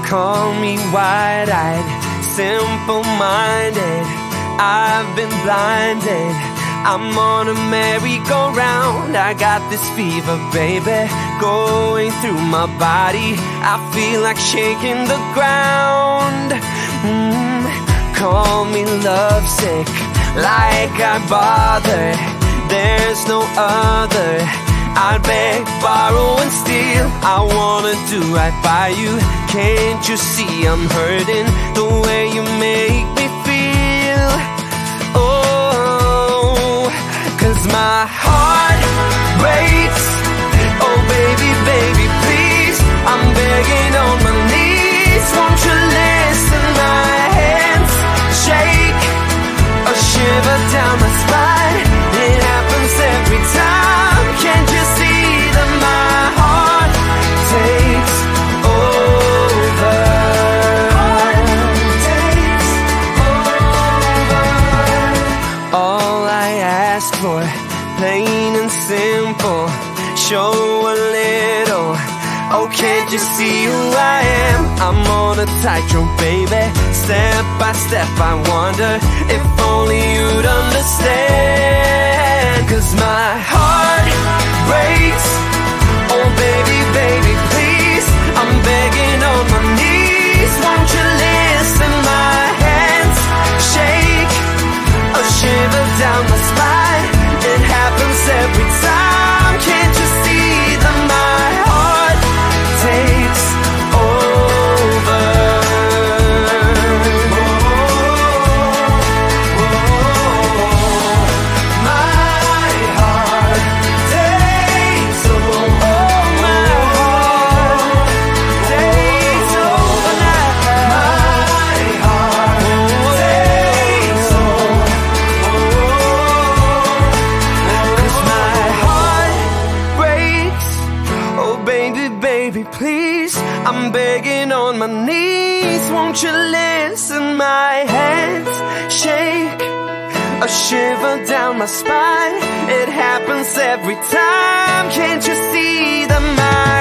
Call me wide-eyed, simple-minded. I've been blinded. I'm on a merry-go-round. I got this fever, baby, going through my body. I feel like shaking the ground. Call me lovesick, like I bother. There's no other. I'd beg, borrow, and steal. I wanna do right by you. Can't you see I'm hurting the way you make me feel? Oh, 'cause my heart breaks. Oh baby, baby, please, I'm begging on my knees. Won't you listen? My hands shake, a shiver down my spine. It happens every time. Can't you see that my heart takes over? Takes over. All I ask for, plain and simple, show a little. Oh, can't you see who I am? I'm on a tightrope, baby. Step by step, I wonder if only you'd understand. 'Cause my heart breaks. Oh baby, baby, please, I'm begging on my knees. Won't you listen? My hands shake, a shiver down my spine. It happens every time. Can't you see that my heart takes over? Please, I'm begging on my knees. Won't you listen? My hands shake, a shiver down my spine. It happens every time. Can't you see that my